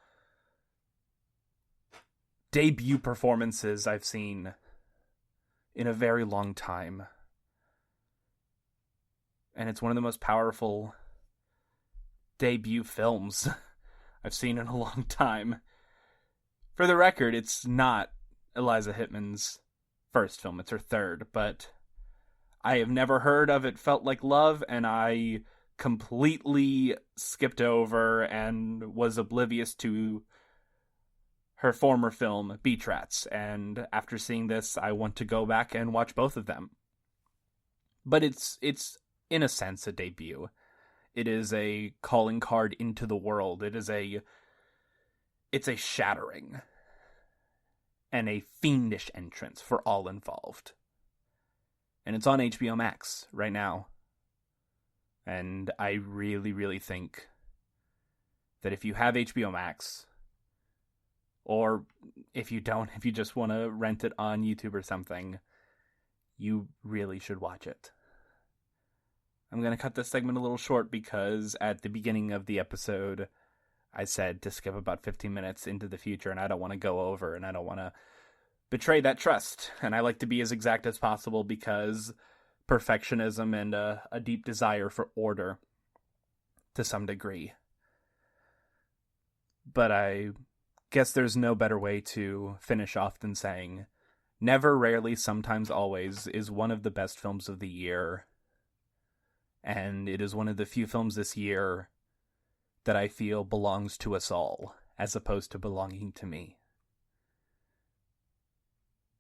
debut performances I've seen in a very long time. And it's one of the most powerful debut films I've seen in a long time. For the record, it's not Eliza Hittman's first film, it's her third, but I have never heard of It Felt Like Love, and I completely skipped over and was oblivious to her former film, Beach Rats, and after seeing this, I want to go back and watch both of them. But it's in a sense a debut. It is a calling card into the world. It's a shattering and a fiendish entrance for all involved. And it's on HBO Max right now. And I really, really think that if you have HBO Max, or if you don't, if you just want to rent it on YouTube or something, you really should watch it. I'm going to cut this segment a little short because at the beginning of the episode, I said to skip about 15 minutes into the future, and I don't want to go over, and I don't want to betray that trust. And I like to be as exact as possible because perfectionism and a deep desire for order to some degree. But I guess there's no better way to finish off than saying, Never, Rarely, Sometimes, Always is one of the best films of the year. And it is one of the few films this year that I feel belongs to us all, as opposed to belonging to me.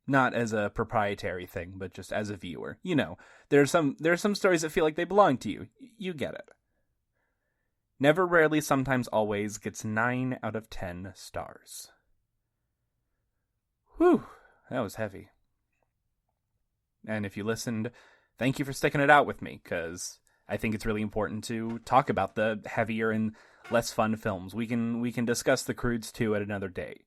Not as a proprietary thing, but just as a viewer. There are some stories that feel like they belong to you. You get it. Never, Rarely, Sometimes, Always gets 9 out of 10 stars. Whew, that was heavy. And if you listened, thank you for sticking it out with me, because I think it's really important to talk about the heavier and less fun films. We can discuss the crudes too at another day.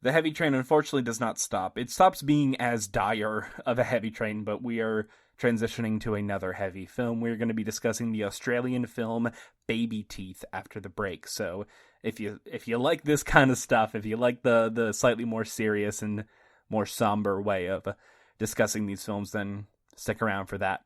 The heavy train unfortunately does not stop. It stops being as dire of a heavy train, but we are transitioning to another heavy film. We're going to be discussing the Australian film Babyteeth after the break. So if you like this kind of stuff, if you like the slightly more serious and more somber way of discussing these films, then stick around for that.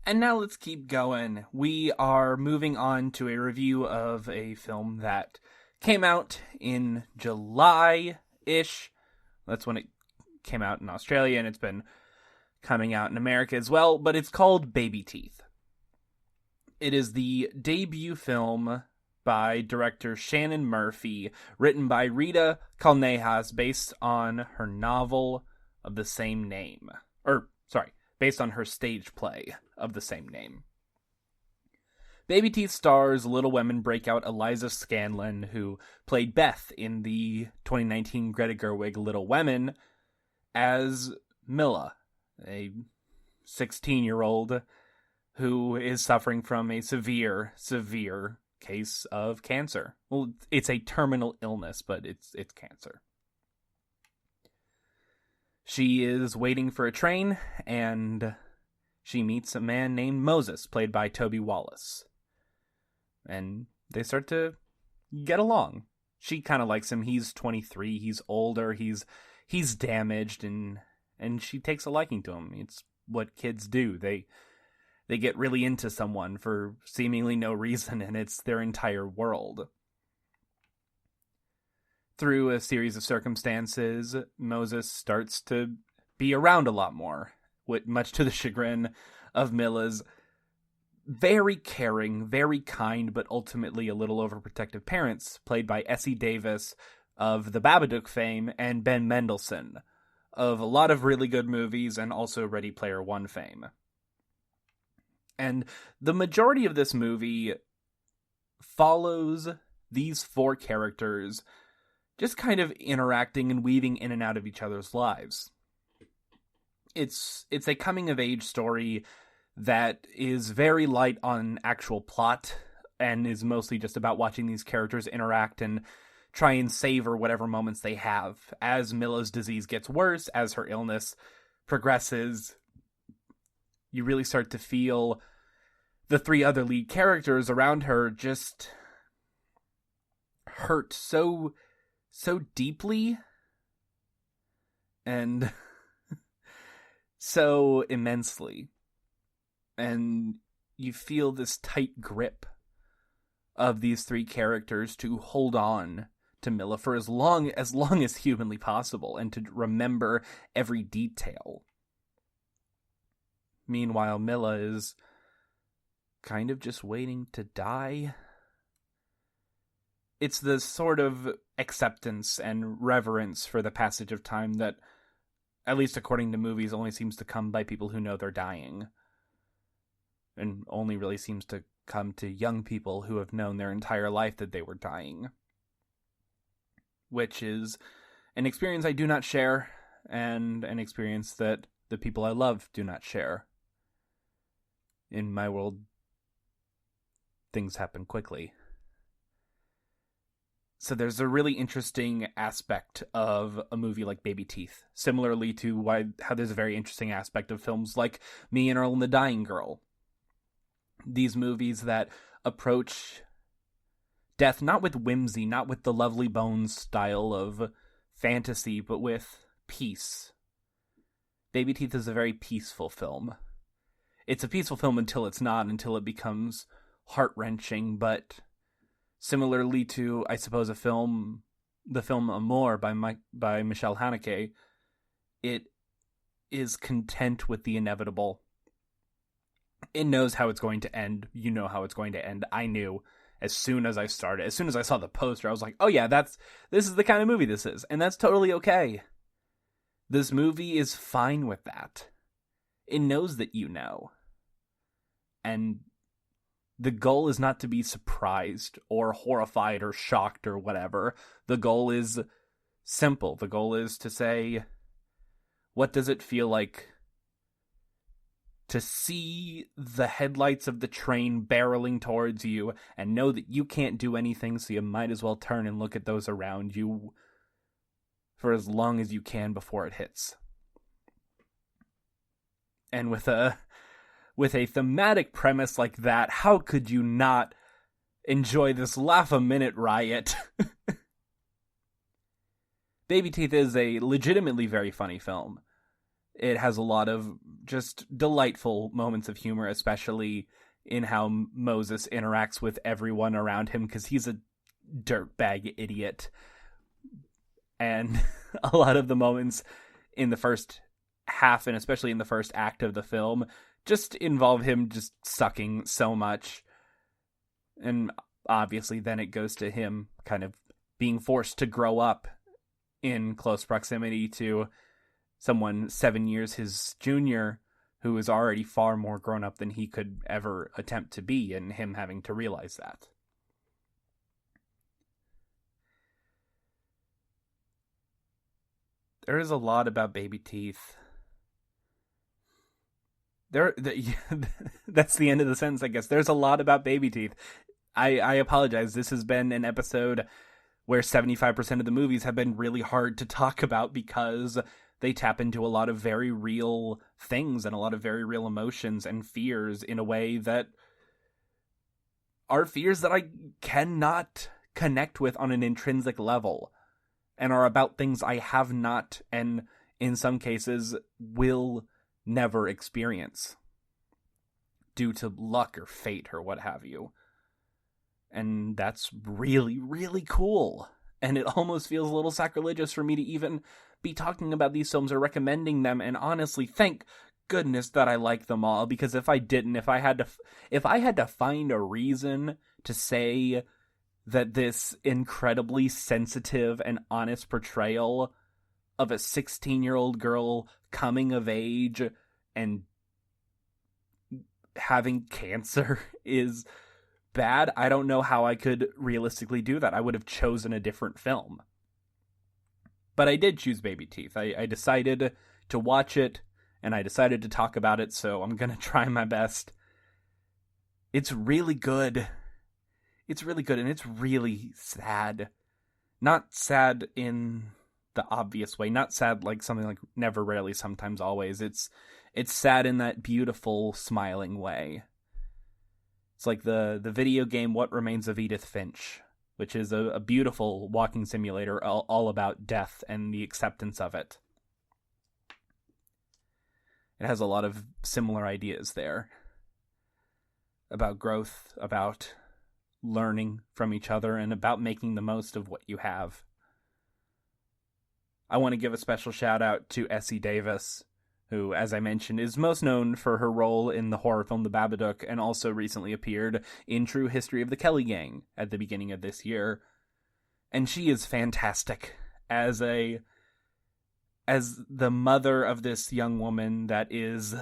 And now let's keep going. We are moving on to a review of a film that came out in July-ish. That's when it came out in Australia, and it's been coming out in America as well, but it's called Babyteeth. It is the debut film by director Shannon Murphy, written by Rita Calnejas, based on her novel of the same name. Based on her stage play of the same name. Babyteeth stars Little Women breakout Eliza Scanlon, who played Beth in the 2019 Greta Gerwig Little Women, as Milla, a 16-year-old who is suffering from a severe case of cancer. Well, it's a terminal illness, but it's cancer. She is waiting for a train, and she meets a man named Moses, played by Toby Wallace. And they start to get along. She kind of likes him. He's 23, he's older, he's damaged, and she takes a liking to him. It's what kids do. They get really into someone for seemingly no reason, and it's their entire world. Through a series of circumstances, Moses starts to be around a lot more, much to the chagrin of Milla's very caring, very kind, but ultimately a little overprotective parents, played by Essie Davis of the Babadook fame and Ben Mendelsohn of a lot of really good movies and also Ready Player One fame. And the majority of this movie follows these four characters just kind of interacting and weaving in and out of each other's lives. It's a coming-of-age story that is very light on actual plot and is mostly just about watching these characters interact and try and savor whatever moments they have. As Milla's disease gets worse, as her illness progresses, you really start to feel the three other lead characters around her just hurt so deeply and so immensely. And you feel this tight grip of these three characters to hold on to Milla for as long as humanly possible and to remember every detail. Meanwhile, Milla is kind of just waiting to die. It's the sort of acceptance and reverence for the passage of time that, at least according to movies, only seems to come by people who know they're dying. And only really seems to come to young people who have known their entire life that they were dying. Which is an experience I do not share, and an experience that the people I love do not share. In my world, things happen quickly. So there's a really interesting aspect of a movie like Babyteeth, similarly to how there's a very interesting aspect of films like Me and Earl and the Dying Girl. These movies that approach death not with whimsy, not with the Lovely Bones style of fantasy, but with peace. Babyteeth is a very peaceful film. It's a peaceful film until it's not, until it becomes heart-wrenching, but similarly to, I suppose, the film Amour by Michelle Haneke, it is content with the inevitable. It knows how it's going to end. You know how it's going to end. I knew as soon as I started. As soon as I saw the poster, I was like, oh yeah, this is the kind of movie this is. And that's totally okay. This movie is fine with that. It knows that you know. And the goal is not to be surprised or horrified or shocked or whatever. The goal is simple. The goal is to say, what does it feel like to see the headlights of the train barreling towards you and know that you can't do anything, so you might as well turn and look at those around you for as long as you can before it hits. And with a thematic premise like that, how could you not enjoy this laugh-a-minute riot? Babyteeth is a legitimately very funny film. It has a lot of just delightful moments of humor, especially in how Moses interacts with everyone around him, because he's a dirtbag idiot. And a lot of the moments in the first half, and especially in the first act of the film, just involve him just sucking so much. And obviously then it goes to him kind of being forced to grow up in close proximity to someone 7 years his junior, who is already far more grown up than he could ever attempt to be, and him having to realize that. There is a lot about Babyteeth. That's the end of the sentence, I guess. There's a lot about Babyteeth. I apologize. This has been an episode where 75% of the movies have been really hard to talk about because they tap into a lot of very real things and a lot of very real emotions and fears in a way that are fears that I cannot connect with on an intrinsic level, and are about things I have not, and in some cases will never experience due to luck or fate or what have you. And that's really, really cool. And it almost feels a little sacrilegious for me to even be talking about these films or recommending them. And honestly, thank goodness that I like them all, because if I didn't, if I had to find a reason to say that this incredibly sensitive and honest portrayal of a 16-year-old girl coming of age and having cancer is bad, I don't know how I could realistically do that. I would have chosen a different film. But I did choose Babyteeth. I decided to watch it, and I decided to talk about it, so I'm going to try my best. It's really good. It's really good, and it's really sad. Not sad in the obvious way. Not sad like something like Never, Rarely, Sometimes, Always. It's sad in that beautiful, smiling way. It's like the video game What Remains of Edith Finch, which is a beautiful walking simulator all about death and the acceptance of it. It has a lot of similar ideas there. About growth, about learning from each other, and about making the most of what you have. I want to give a special shout out to Essie Davis, who, as I mentioned, is most known for her role in the horror film The Babadook, and also recently appeared in True History of the Kelly Gang at the beginning of this year. And she is fantastic as the mother of this young woman that is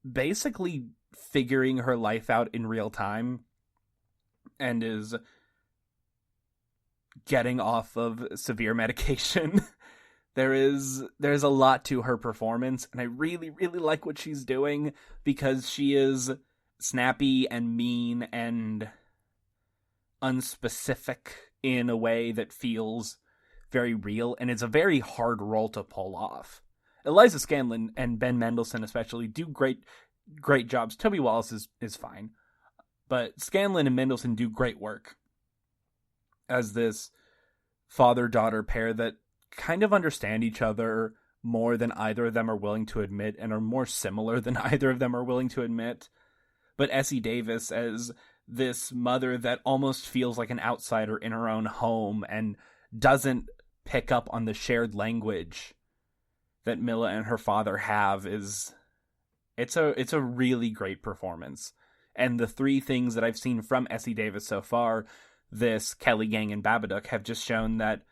basically figuring her life out in real time and is getting off of severe medication. There's a lot to her performance, and I really, really like what she's doing, because she is snappy and mean and unspecific in a way that feels very real, and it's a very hard role to pull off. Eliza Scanlon and Ben Mendelsohn especially do great jobs. Toby Wallace is fine, but Scanlon and Mendelsohn do great work as this father-daughter pair that kind of understand each other more than either of them are willing to admit, and are more similar than either of them are willing to admit. But Essie Davis as this mother that almost feels like an outsider in her own home and doesn't pick up on the shared language that Milla and her father have it's a really great performance. And the three things that I've seen from Essie Davis so far, this, Kelly Gang, and Babadook, have just shown that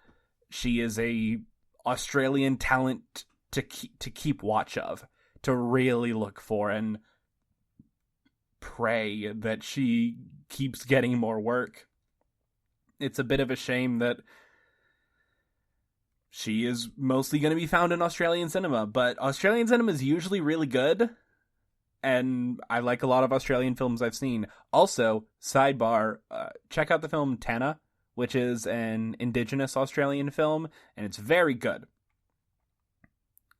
she is a Australian talent to keep watch of, to really look for and pray that she keeps getting more work. It's a bit of a shame that she is mostly going to be found in Australian cinema, but Australian cinema is usually really good, and I like a lot of Australian films I've seen. Also, sidebar, check out the film Tana, which is an Indigenous Australian film, and it's very good.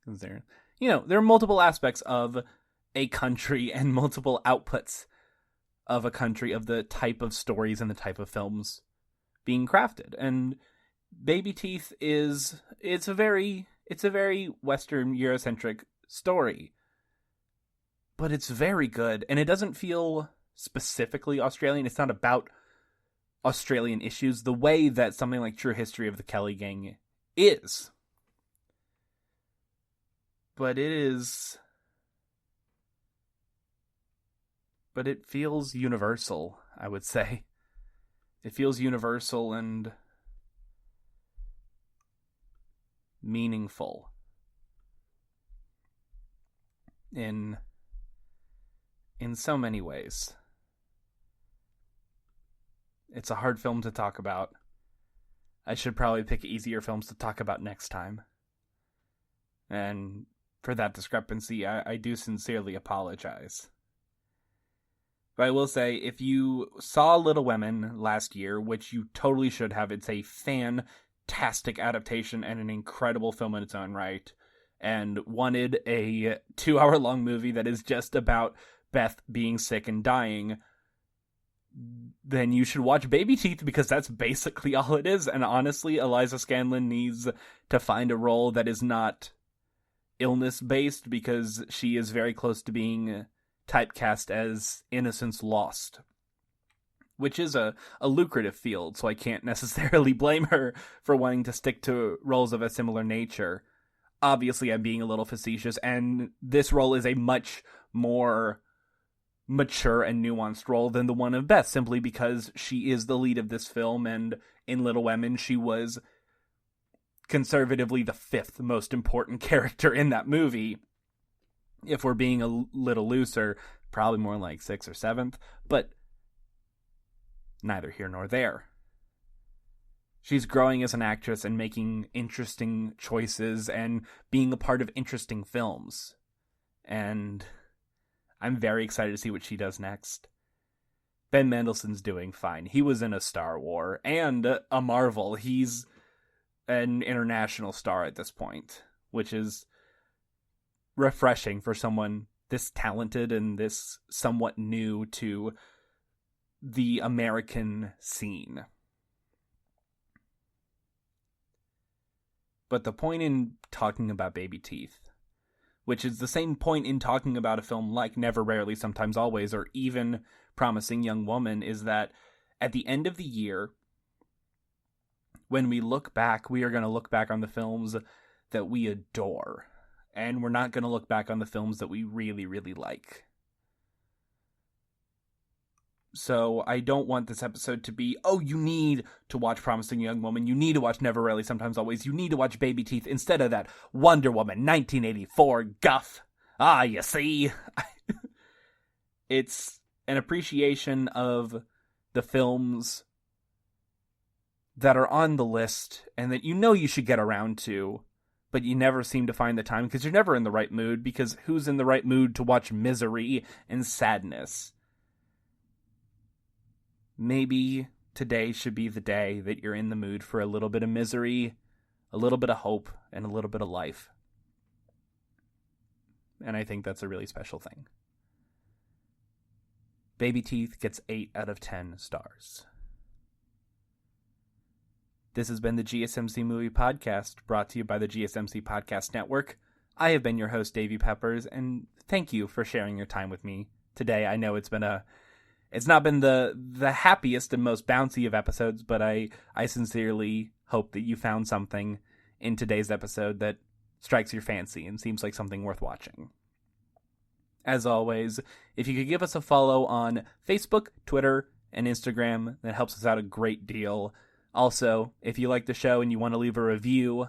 There are multiple aspects of a country and multiple outputs of a country of the type of stories and the type of films being crafted. And Babyteeth it's a very Western Eurocentric story, but it's very good, and it doesn't feel specifically Australian. It's not about Australian issues the way that something like True History of the Kelly Gang is. But it feels universal, I would say. It feels universal and meaningful in so many ways. It's a hard film to talk about. I should probably pick easier films to talk about next time. And for that discrepancy, I do sincerely apologize. But I will say, if you saw Little Women last year, which you totally should have, it's a fantastic adaptation and an incredible film in its own right, and wanted a 2-hour-long movie that is just about Beth being sick and dying, then you should watch Babyteeth, because that's basically all it is. And honestly, Eliza Scanlon needs to find a role that is not illness-based, because she is very close to being typecast as Innocence Lost, which is a lucrative field, so I can't necessarily blame her for wanting to stick to roles of a similar nature. Obviously, I'm being a little facetious, and this role is a much more mature and nuanced role than the one of Beth, simply because she is the lead of this film, and in Little Women, she was conservatively the 5th most important character in that movie. If we're being a little looser, probably more like 6th or 7th, but neither here nor there. She's growing as an actress and making interesting choices and being a part of interesting films. And I'm very excited to see what she does next. Ben Mendelsohn's doing fine. He was in a Star Wars and a Marvel. He's an international star at this point, which is refreshing for someone this talented and this somewhat new to the American scene. But the point in talking about Babyteeth, which is the same point in talking about a film like Never, Rarely, Sometimes, Always, or even Promising Young Woman, is that at the end of the year, when we look back, we are going to look back on the films that we adore. And we're not going to look back on the films that we really, really like. So I don't want this episode to be, oh, you need to watch Promising Young Woman, you need to watch Never, Rarely, Sometimes, Always, you need to watch Babyteeth, instead of that Wonder Woman 1984 guff. Ah, you see? It's an appreciation of the films that are on the list and that you know you should get around to, but you never seem to find the time because you're never in the right mood, because who's in the right mood to watch misery and sadness? Maybe today should be the day that you're in the mood for a little bit of misery, a little bit of hope, and a little bit of life. And I think that's a really special thing. Babyteeth gets 8 out of 10 stars. This has been the GSMC Movie Podcast, brought to you by the GSMC Podcast Network. I have been your host, Davey Peppers, and thank you for sharing your time with me today. I know it's not been the happiest and most bouncy of episodes, but I sincerely hope that you found something in today's episode that strikes your fancy and seems like something worth watching. As always, if you could give us a follow on Facebook, Twitter, and Instagram, that helps us out a great deal. Also, if you like the show and you want to leave a review,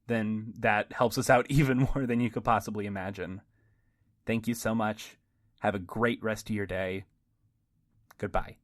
then that helps us out even more than you could possibly imagine. Thank you so much. Have a great rest of your day. Goodbye.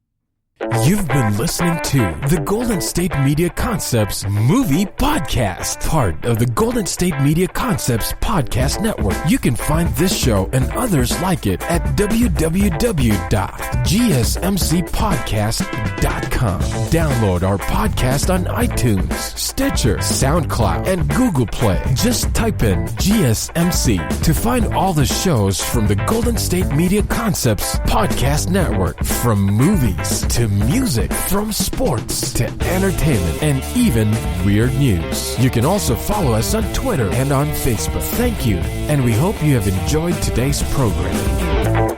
You've been listening to the Golden State Media Concepts Movie Podcast, part of the Golden State Media Concepts Podcast Network. You can find this show and others like it at www.gsmcpodcast.com. Download our podcast on iTunes, Stitcher, SoundCloud, and Google Play. Just type in GSMC to find all the shows from the Golden State Media Concepts Podcast Network, from movies to music, from sports to entertainment, and even weird news. You can also follow us on Twitter and on Facebook. Thank you, and we hope you have enjoyed today's program.